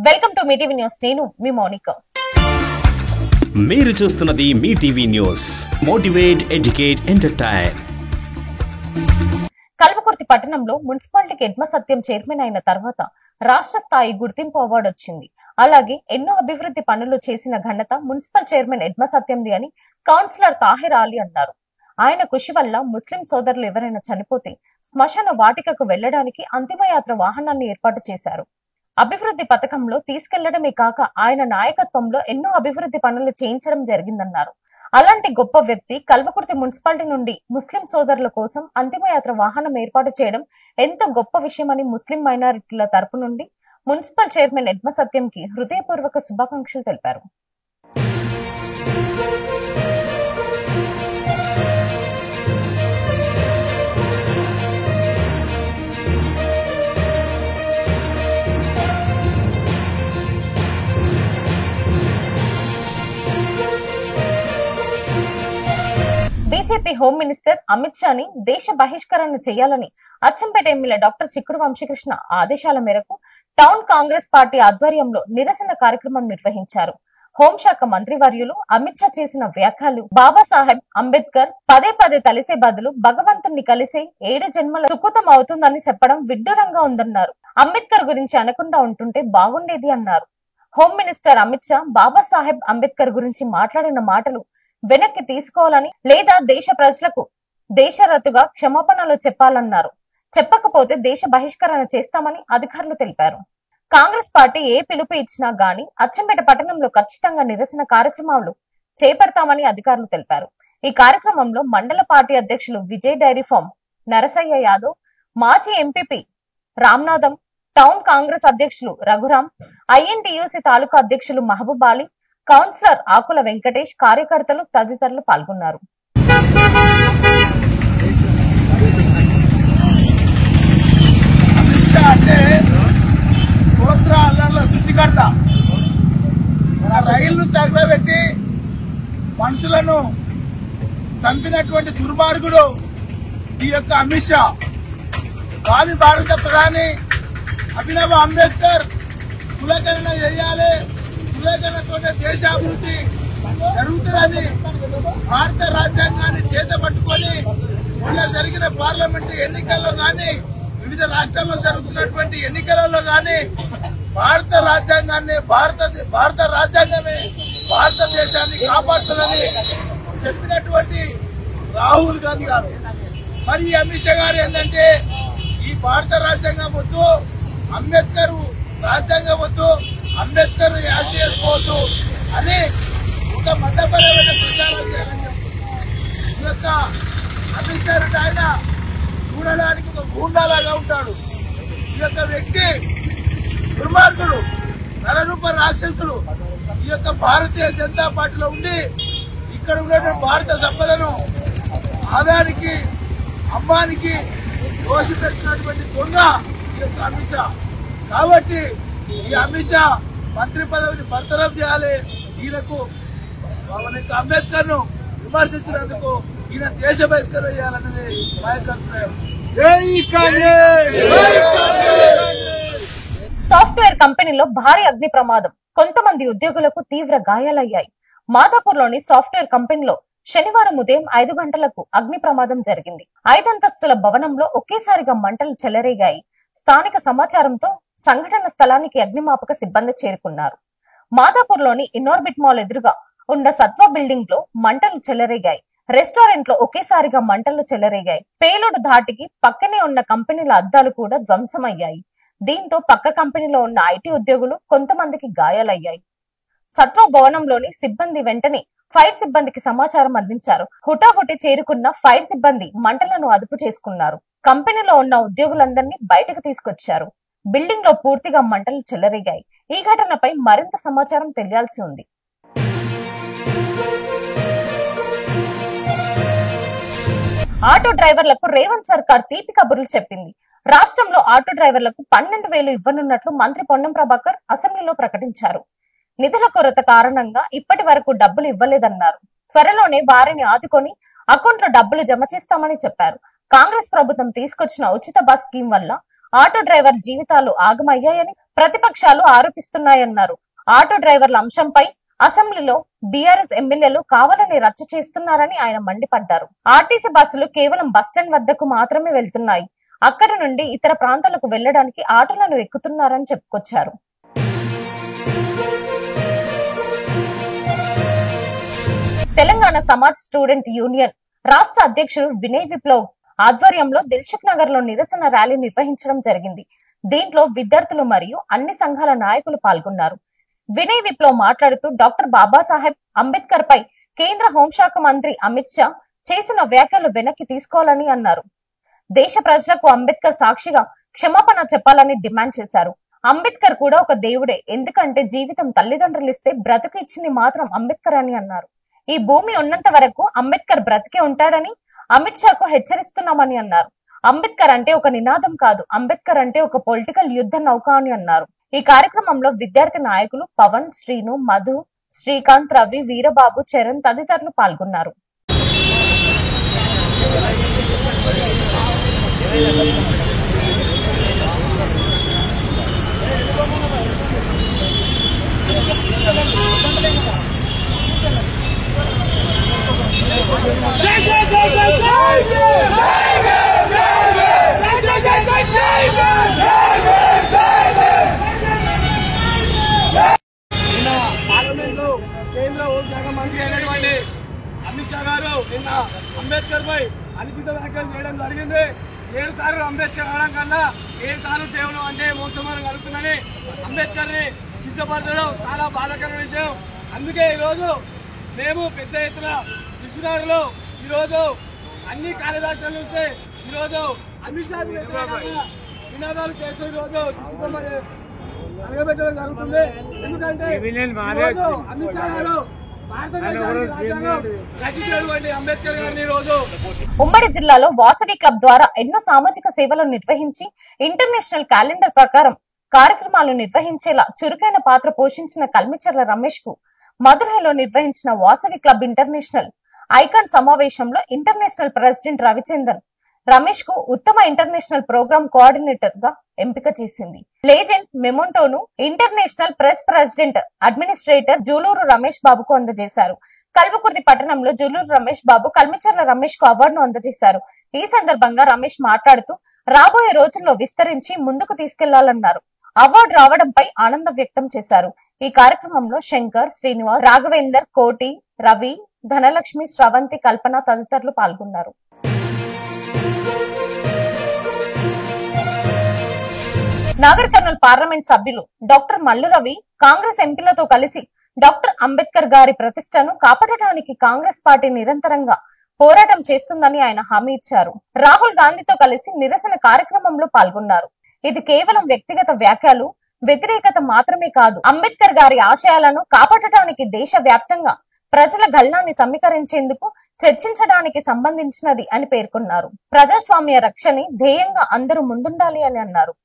Welcome to మీ TV news. నేను మీ మౌనిక. మీరు చూస్తున్నది మీ TV news. Motivate, educate, entertain. Kalwakurthy పట్టణంలో మున్సిపాలిటీకి ఎడ్మ సత్యం చైర్మన్ అయిన తర్వాత రాష్ట్ర స్థాయి గుర్తింపు అవార్డు వచ్చింది. అలాగే ఎన్నో అభివృద్ధి పనులు చేసిన ఘనత మున్సిపల్ చైర్మన్ ఎడ్మ సత్యంది అని కౌన్సిలర్ తాహిర్ అలీ అన్నారు. ఆయన కృషి వల్ల ముస్లిం సోదరులు ఎవరైనా చనిపోతే శ్మశాన వాటికకు వెళ్లడానికి అంతిమయాత్ర వాహనాన్ని ఏర్పాటు చేశారు. అభివృద్ధి పథకంలో తీసుకెళ్లడమే కాక ఆయన నాయకత్వంలో ఎన్నో అభివృద్ధి పనులు చేయించడం జరిగిందన్నారు. అలాంటి గొప్ప వ్యక్తి కల్వకుర్తి మున్సిపాలిటీ నుండి ముస్లిం సోదరుల కోసం అంతిమయాత్ర వాహనం ఏర్పాటు చేయడం ఎంతో గొప్ప విషయమని ముస్లిం మైనారిటీల తరపు నుండి మున్సిపల్ చైర్మన్ ఎడ్మ సత్యంకి హృదయపూర్వక శుభాకాంక్షలు తెలిపారు. బీజేపీ హోం మినిస్టర్ అమిత్ షాని దేశ బహిష్కరణ చేయాలని అచ్చంపేట ఎమ్మెల్యే డాక్టర్ చిక్కుడు వంశీకృష్ణ ఆదేశాల మేరకు టౌన్ కాంగ్రెస్ పార్టీ ఆధ్వర్యంలో నిరసన కార్యక్రమం నిర్వహించారు. హోంశాఖ మంత్రివర్యులు అమిత్ షా చేసిన వ్యాఖ్యలు బాబాసాహెబ్ అంబేద్కర్ పదే పదే తలిసే బదులు భగవంతుణ్ణి కలిసే 7 జన్మల సుకృతం అవుతుందని చెప్పడం విడ్డూరంగా ఉందన్నారు. అంబేద్కర్ గురించి అనకుండా ఉంటుంటే బాగుండేది అన్నారు. హోం మినిస్టర్ అమిత్ షా బాబాసాహెబ్ అంబేద్కర్ గురించి మాట్లాడిన మాటలు వెనక్కి తీసుకోవాలని లేదా దేశ ప్రజలకు దేశరతుగా క్షమాపణలు చెప్పాలన్నారు. చెప్పకపోతే దేశ బహిష్కరణ చేస్తామని అధికారులు తెలిపారు. కాంగ్రెస్ పార్టీ ఏ పిలుపు ఇచ్చినా గాని అచ్చంపేట పట్టణంలో ఖచ్చితంగా నిరసన కార్యక్రమాలు చేపడతామని అధికారులు తెలిపారు. ఈ కార్యక్రమంలో మండల పార్టీ అధ్యక్షులు విజయ్ డైరీ ఫార్మ్ నరసయ్య యాదవ్, మాజీ ఎంపీపీ రామ్నాథం, టౌన్ కాంగ్రెస్ అధ్యక్షులు రఘురాం, ఐఎన్టీయూసీ తాలూకా అధ్యక్షులు మహబూబ్ అలీ, కౌన్సిలర్ ఆకుల వెంకటేష్, కార్యకర్తలు తదితరులు పాల్గొన్నారు. సృష్టికర్త రైళ్లు తగలబెట్టి మనుషులను చంపినటువంటి దుర్మార్గుడు ఈ యొక్క అమిత్ షా. భావి భారత ప్రధాని అభినవ్ అంబేద్కర్ కులగణన చేయాలి, కులగణనతోనే దేశాభివృద్ధి జరుగుతుందని భారత రాజ్యాంగాన్ని చేతపట్టుకొని మొన్న జరిగిన పార్లమెంటు ఎన్నికల్లో గాని వివిధ రాష్ట్రాల్లో జరుగుతున్నటువంటి ఎన్నికలలో గాని భారత రాజ్యాంగమే భారతదేశాన్ని కాపాడుతుందని చెప్పినటువంటి రాహుల్ గాంధీ గారు. మరి అమిత్ షా గారు ఏంటంటే ఈ భారత రాజ్యాంగం వద్దు, అంబేద్కర్ రాజ్యాంగం వద్దు, అంబేద్కర్ యాడ్ చేసుకోవద్దు అని ఒక మతపరమైన ప్రచారం చేయాలని చెప్తున్నారు. ఈ యొక్క అమిత్ షా ఆయన చూడడానికి ఒక గూండాలాగా ఉంటాడు. ఈ యొక్క వ్యక్తి దుర్మార్గుడు, నరరూప రాక్షసుడు. ఈ యొక్క భారతీయ జనతా పార్టీలో ఉండి ఇక్కడ ఉన్నటువంటి భారత సంపదను ఆదానికి అమ్మానికి దోషపెట్టినటువంటి దొంగ ఈ యొక్క అమిత్ షా. కాబట్టి ఈ అమిత్ షా మంత్రి పదవిని బర్తరఫ్ చేయాలి. ఈయనకు అంబేద్కర్ ను విమర్శించినందుకు ఈయన దేశ బహిష్కరణ చేయాలన్నది మా యొక్క అభిప్రాయం. సాఫ్ట్వేర్ కంపెనీలో భారీ అగ్ని ప్రమాదం, కొంతమంది ఉద్యోగులకు తీవ్ర గాయాలయ్యాయి. మాదాపూర్లోని సాఫ్ట్వేర్ కంపెనీలో శనివారం ఉదయం 5 గంటలకు అగ్ని ప్రమాదం జరిగింది. 5 అంతస్తుల భవనంలో ఒకేసారిగా మంటలు చెలరేగాయి. స్థానిక సమాచారంతో సంఘటన స్థలానికి అగ్నిమాపక సిబ్బంది చేరుకున్నారు. మాదాపూర్లోని ఇన్నోర్బిట్ మాల్ ఎదురుగా ఉన్న సత్వ బిల్డింగ్ లో మంటలు చెలరేగాయి. రెస్టారెంట్ లో ఒకేసారిగా మంటలు చెలరేగాయి. పేలుడు ధాటికి పక్కనే ఉన్న కంపెనీల అద్దాలు కూడా ధ్వంసమయ్యాయి. దీంతో పక్క కంపెనీలో ఉన్న ఐటీ ఉద్యోగులు కొంతమందికి గాయాలయ్యాయి. సత్వ భవనంలోని సిబ్బంది వెంటనే ఫైర్ సిబ్బందికి సమాచారం అందించారు. హుటాహుటి చేరుకున్న ఫైర్ సిబ్బంది మంటలను అదుపు చేసుకున్నారు. కంపెనీలో ఉన్న ఉద్యోగులందరినీ బయటకు తీసుకొచ్చారు. బిల్డింగ్ లో పూర్తిగా మంటలు చెలరేగాయి. ఈ ఘటనపై మరింత సమాచారం తెలియాల్సి ఉంది. ఆటో డ్రైవర్లకు రేవంత్ సర్కార్ తీపి కబుర్లు చెప్పింది. రాష్ట్రంలో ఆటో డ్రైవర్లకు 12,000 ఇవ్వనున్నట్లు మంత్రి పొన్నం ప్రభాకర్ అసెంబ్లీలో ప్రకటించారు. నిధుల కొరత కారణంగా ఇప్పటి వరకు డబ్బులు ఇవ్వలేదన్నారు. త్వరలోనే వారిని ఆదుకొని అకౌంట్లో డబ్బులు జమ చేస్తామని చెప్పారు. కాంగ్రెస్ ప్రభుత్వం తీసుకొచ్చిన ఉచిత బస్ స్కీమ్ వల్ల ఆటో డ్రైవర్ జీవితాలు ఆగమయ్యాయని ప్రతిపక్షాలు ఆరోపిస్తున్నాయన్నారు. ఆటో డ్రైవర్ల అంశంపై అసెంబ్లీలో బీఆర్ఎస్ ఎమ్మెల్యేలు కావాలని రచ్చ చేస్తున్నారని ఆయన మండిపడ్డారు. ఆర్టీసీ బస్సులు కేవలం బస్టాండ్ వద్దకు మాత్రమే వెళ్తున్నాయి. అక్కడి నుండి ఇతర ప్రాంతాలకు వెళ్లడానికి ఆటోలను ఎక్కుతున్నారని చెప్పుకొచ్చారు. తెలంగాణ సమాజ్ స్టూడెంట్ యూనియన్ రాష్ట్ర అధ్యక్షుడు వినయ్ విప్లవ్ ఆధ్వర్యంలో దిల్సుఖ్ నగర్ లో నిరసన ర్యాలీ నిర్వహించడం జరిగింది. దీంట్లో విద్యార్థులు మరియు అన్ని సంఘాల నాయకులు పాల్గొన్నారు. వినయ్ విప్లవ్ మాట్లాడుతూ డాక్టర్ బాబాసాహెబ్ అంబేద్కర్ పై కేంద్ర హోంశాఖ మంత్రి అమిత్ షా చేసిన వ్యాఖ్యలు వెనక్కి తీసుకోవాలని అన్నారు. దేశ ప్రజలకు అంబేద్కర్ సాక్షిగా క్షమాపణ చెప్పాలని డిమాండ్ చేశారు. అంబేద్కర్ కూడా ఒక దేవుడే, ఎందుకంటే జీవితం తల్లిదండ్రులు ఇస్తే బ్రతుకు ఇచ్చింది మాత్రం అంబేద్కర్ అని అన్నారు. ఈ భూమి ఉన్నంత వరకు అంబేద్కర్ బ్రతికే ఉంటాడని అమిత్ షాకు హెచ్చరిస్తున్నామని అన్నారు. అంబేద్కర్ అంటే ఒక నినాదం కాదు, అంబేద్కర్ అంటే ఒక పొలిటికల్ యుద్ధ నౌక అని అన్నారు. ఈ కార్యక్రమంలో విద్యార్థి నాయకులు పవన్, శ్రీను, మధు, శ్రీకాంత్, రవి, వీరబాబు, చరణ్ తదితరులు పాల్గొన్నారు. కేంద్ర హోంశాఖ మంత్రి అయినటువంటి అమిత్ షా గారు నిన్న అంబేద్కర్ పై అనుచిత వ్యాఖ్యలు చేయడం జరిగింది. 7 సార్లు అంబేద్కర్ అనడం కన్నా 7 సార్లు దేవుడు అంటే మోసమానం కలుగుతుందని అంబేద్కర్ ని కించపరచడం చాలా బాధాకర విషయం. అందుకే ఈరోజు మేము పెద్ద ఎత్తున దిల్సుఖ్నగర్లో ఈరోజు అన్ని కార్యదర్శుల నుంచి ఈరోజు అమిత్ షా నినాదాలు చేస్తూ ఈరోజు అడగబెట్టడం జరుగుతుంది. ఎందుకంటే అమిత్ షా గారు అంబేద్కర్ గారిని రోజు ఉమ్మడి జిల్లాలో వాసవి క్లబ్ ద్వారా ఎన్నో సామాజిక సేవలు నిర్వహించి ఇంటర్నేషనల్ క్యాలెండర్ ప్రకారం కార్యక్రమాలు నిర్వహించేలా చురుకైన పాత్ర పోషించిన కల్మిచర్ల రమేష్ కు మదురైలో నిర్వహించిన వాసవి క్లబ్ ఇంటర్నేషనల్ ఐకాన్ సమావేశంలో ఇంటర్నేషనల్ ప్రెసిడెంట్ రవిచందన్ రమేష్ కు ఉత్తమ ఇంటర్నేషనల్ ప్రోగ్రామ్ కోఆర్డినేటర్ గా ఎంపిక చేసింది. లెజెండ్ మెమోంటోను international press president administrator Juluru Ramesh బాబుకు అందజేశారు. కల్వకుర్తి పట్టణంలో జూలూరు రమేష్ బాబు కల్మిచర్ల రమేష్ కు అవార్డును అందజేశారు. ఈ సందర్భంగా రమేష్ మాట్లాడుతూ రాబోయే రోజుల్లో విస్తరించి ముందుకు తీసుకెళ్లాలన్నారు. అవార్డు రావడంపై ఆనందం వ్యక్తం చేశారు. ఈ కార్యక్రమంలో శంకర్, శ్రీనివాస్, రాఘవేందర్, కోటి, రవి, ధనలక్ష్మి, శ్రవంతి, కల్పన తదితరులు పాల్గొన్నారు. నాగర్ కర్నూల్ పార్లమెంట్ సభ్యులు డాక్టర్ మల్లు రవి కాంగ్రెస్ ఎంపీలతో కలిసి డాక్టర్ అంబేద్కర్ గారి ప్రతిష్టను కాపాడటానికి కాంగ్రెస్ పార్టీ నిరంతరంగా పోరాటం చేస్తుందని ఆయన హామీ ఇచ్చారు. రాహుల్ గాంధీతో కలిసి నిరసన కార్యక్రమంలో పాల్గొన్నారు. ఇది కేవలం వ్యక్తిగత వ్యాఖ్యలు, వ్యతిరేకత మాత్రమే కాదు, అంబేద్కర్ గారి ఆశయాలను కాపాడటానికి దేశ వ్యాప్తంగా ప్రజల గళాన్ని సమీకరించేందుకు చర్చించడానికి సంబంధించినది అని పేర్కొన్నారు. ప్రజాస్వామ్య రక్షణని ధ్యేయంగా అందరూ ముందుండాలి అని అన్నారు.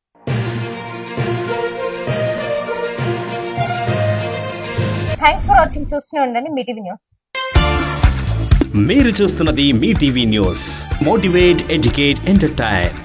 Thanks for watching. చూస్తూనే ఉండండి మీ టీవీ న్యూస్. మీరు చూస్తున్నది మీ TV news. Motivate, educate, entertain.